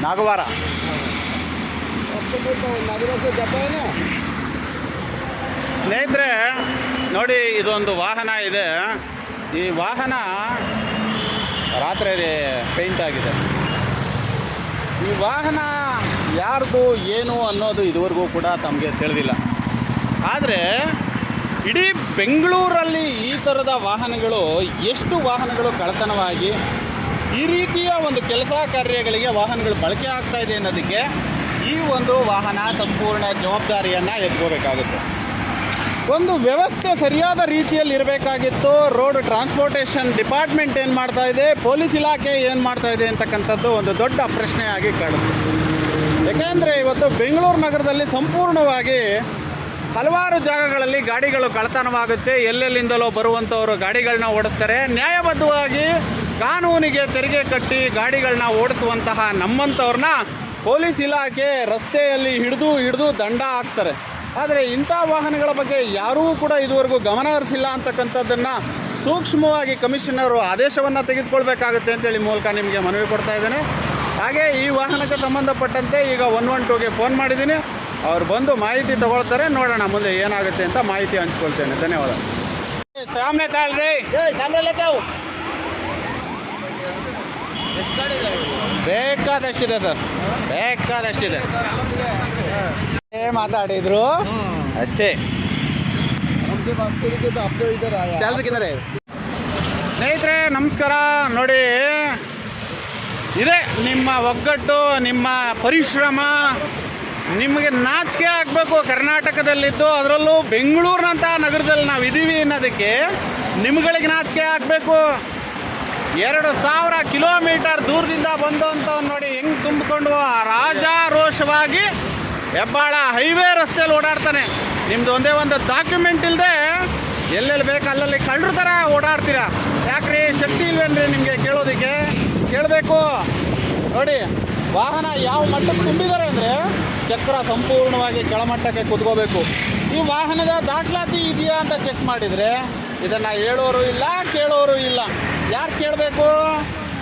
नागवारा ಸ್ನೇಹಿತರೆ ನೋಡಿ, ಇದೊಂದು ವಾಹನ ಇದೆ. ಈ ವಾಹನ ರಾತ್ರಿ ಪೇಂಟ್ ಆಗಿದೆ. ಈ ವಾಹನ ಯಾರ್ದು ಏನು ಅನ್ನೋದು ಇದುವರೆಗೂ ಕೂಡ ತಮಗೆ ತಿಳಿದಿಲ್ಲ. ಆದರೆ ಇಡೀ ಬೆಂಗಳೂರಲ್ಲಿ ಈ ಥರದ ವಾಹನಗಳು, ಎಷ್ಟು ವಾಹನಗಳು ಕಳ್ಳತನವಾಗಿ ಈ ರೀತಿಯ ಒಂದು ಕೆಲಸ ಕಾರ್ಯಗಳಿಗೆ ವಾಹನಗಳು ಬಳಕೆ ಆಗ್ತಾ ಇದೆ ಅನ್ನೋದಕ್ಕೆ ಈ ಒಂದು ವಾಹನ ಸಂಪೂರ್ಣ ಜವಾಬ್ದಾರಿಯನ್ನು ಎತ್ಕೋಬೇಕಾಗುತ್ತೆ. ಒಂದು ವ್ಯವಸ್ಥೆ ಸರಿಯಾದ ರೀತಿಯಲ್ಲಿ ಇರಬೇಕಾಗಿತ್ತು. ರೋಡ್ ಟ್ರಾನ್ಸ್ಪೋರ್ಟೇಷನ್ ಡಿಪಾರ್ಟ್ಮೆಂಟ್ ಏನು ಮಾಡ್ತಾ ಇದೆ, ಪೊಲೀಸ್ ಇಲಾಖೆ ಏನು ಮಾಡ್ತಾ ಇದೆ ಅಂತಕ್ಕಂಥದ್ದು ಒಂದು ದೊಡ್ಡ ಪ್ರಶ್ನೆಯಾಗಿ ಕಾಣುತ್ತೆ. ಯಾಕೆಂದರೆ ಇವತ್ತು ಬೆಂಗಳೂರು ನಗರದಲ್ಲಿ ಸಂಪೂರ್ಣವಾಗಿ ಹಲವಾರು ಜಾಗಗಳಲ್ಲಿ ಗಾಡಿಗಳು ಕಳ್ಳತನವಾಗುತ್ತೆ. ಎಲ್ಲೆಲ್ಲಿಂದಲೋ ಬರುವಂಥವರು ಗಾಡಿಗಳನ್ನ ಓಡಿಸ್ತಾರೆ. ನ್ಯಾಯಬದ್ಧವಾಗಿ ಕಾನೂನಿಗೆ ತೆರಿಗೆ ಕಟ್ಟಿ ಗಾಡಿಗಳನ್ನ ಓಡಿಸುವಂತಹ ನಮ್ಮಂಥವ್ರನ್ನ ಪೊಲೀಸ್ ಇಲಾಖೆ ರಸ್ತೆಯಲ್ಲಿ ಹಿಡಿದು ದಂಡ ಹಾಕ್ತಾರೆ. ಆದರೆ ಇಂಥ ವಾಹನಗಳ ಬಗ್ಗೆ ಯಾರೂ ಕೂಡ ಇದುವರೆಗೂ ಗಮನ ಹರಿಸಿಲ್ಲ ಅಂತಕ್ಕಂಥದ್ದನ್ನು ಸೂಕ್ಷ್ಮವಾಗಿ ಕಮಿಷನರು ಆದೇಶವನ್ನು ತೆಗೆದುಕೊಳ್ಬೇಕಾಗುತ್ತೆ ಅಂತೇಳಿ ಮೂಲಕ ನಿಮಗೆ ಮನವಿ ಕೊಡ್ತಾ ಇದ್ದೇನೆ. ಹಾಗೆ ಈ ವಾಹನಕ್ಕೆ ಸಂಬಂಧಪಟ್ಟಂತೆ ಈಗ 112ಗೆ ಫೋನ್ ಮಾಡಿದ್ದೀನಿ. ಅವ್ರು ಬಂದು ಮಾಹಿತಿ ತಗೊಳ್ತಾರೆ. ನೋಡೋಣ ಮುಂದೆ ಏನಾಗುತ್ತೆ ಅಂತ ಮಾಹಿತಿ ಹಂಚ್ಕೊಳ್ತೇನೆ. ಧನ್ಯವಾದ. ಸಾಮನೆ ತಾಳ್ರಿ, ಬೇಕಾದಷ್ಟಿದೆ ಸರ್, ಬೇಕಾದಷ್ಟಿದೆ. ಮಾತಾಡಿದ್ರು ಅಷ್ಟೇ. ಸ್ನೇಹಿತರೆ ನಮಸ್ಕಾರ. ನೋಡಿ, ಇದೆ ನಿಮ್ಮ ಒಗ್ಗಟ್ಟು, ನಿಮ್ಮ ಪರಿಶ್ರಮ. ನಿಮಗೆ ನಾಚಿಕೆ ಆಗಬೇಕು ಕರ್ನಾಟಕದಲ್ಲಿದ್ದು, ಅದರಲ್ಲೂ ಬೆಂಗಳೂರಿನಂಥ ನಗರದಲ್ಲಿ ನಾವು ಇದ್ದೀವಿ ಅನ್ನೋದಕ್ಕೆ ನಿಮ್ಗಳಿಗೆ ನಾಚಿಕೆ ಆಗಬೇಕು. 2000 ಕಿಲೋಮೀಟರ್ ದೂರದಿಂದ ಬಂದಂಥವ್ನು ನೋಡಿ ಹೆಂಗೆ ತುಂಬಿಕೊಂಡು ರಾಜಾರೋಷವಾಗಿ ಹೆಬ್ಬಾಳ ಹೈವೇ ರಸ್ತೆಯಲ್ಲಿ ಓಡಾಡ್ತಾನೆ. ನಿಮ್ಮದು ಒಂದೇ ಒಂದು ಡಾಕ್ಯುಮೆಂಟ್ ಇಲ್ಲದೆ ಎಲ್ಲೆಲ್ಲಿ ಬೇಕು ಅಲ್ಲಲ್ಲಿ ಕಳ್ಳರ ಥರ ಓಡಾಡ್ತೀರಾ. ಯಾಕ್ರಿ, ಶಕ್ತಿ ಇಲ್ವೇನ್ರಿ ನಿಮಗೆ ಕೇಳೋದಕ್ಕೆ? ಕೇಳಬೇಕು. ನೋಡಿ, ವಾಹನ ಯಾವ ಮಟ್ಟಕ್ಕೆ ತುಂಬಿದ್ದಾರೆ ಅಂದರೆ ಚಕ್ರ ಸಂಪೂರ್ಣವಾಗಿ ಕೆಳಮಟ್ಟಕ್ಕೆ ಕುತ್ಕೋಬೇಕು. ಈ ವಾಹನದ ದಾಖಲಾತಿ ಇದೆಯಾ ಅಂತ ಚೆಕ್ ಮಾಡಿದರೆ ಇದನ್ನು ಹೇಳೋರು ಇಲ್ಲ, ಕೇಳೋರು ಇಲ್ಲ. ಯಾರು ಕೇಳಬೇಕು?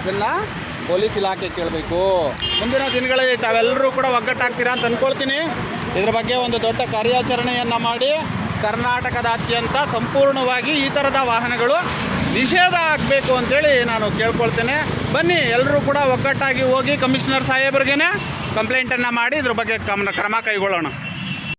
ಇದನ್ನು ಪೊಲೀಸ್ ಇಲಾಖೆ ಕೇಳಬೇಕು. ಮುಂದಿನ ದಿನಗಳಲ್ಲಿ ತಾವೆಲ್ಲರೂ ಕೂಡ ಒಗ್ಗಟ್ಟಾಗ್ತೀರಾ ಅಂತ ಅಂದ್ಕೊಳ್ತೀನಿ. ಇದ್ರ ಬಗ್ಗೆ ಒಂದು ದೊಡ್ಡ ಕಾರ್ಯಾಚರಣೆಯನ್ನು ಮಾಡಿ ಕರ್ನಾಟಕದಾದ್ಯಂತ ಸಂಪೂರ್ಣವಾಗಿ ಈ ಥರದ ವಾಹನಗಳು ನಿಷೇಧ ಆಗಬೇಕು ಅಂತೇಳಿ ನಾನು ಕೇಳ್ಕೊಳ್ತೇನೆ. ಬನ್ನಿ, ಎಲ್ಲರೂ ಕೂಡ ಒಗ್ಗಟ್ಟಾಗಿ ಹೋಗಿ ಕಮಿಷನರ್ ಸಾಹೇಬ್ರಿಗೇ ಕಂಪ್ಲೇಂಟನ್ನು ಮಾಡಿ ಇದ್ರ ಬಗ್ಗೆ ಕ್ರಮ ಕೈಗೊಳ್ಳೋಣ.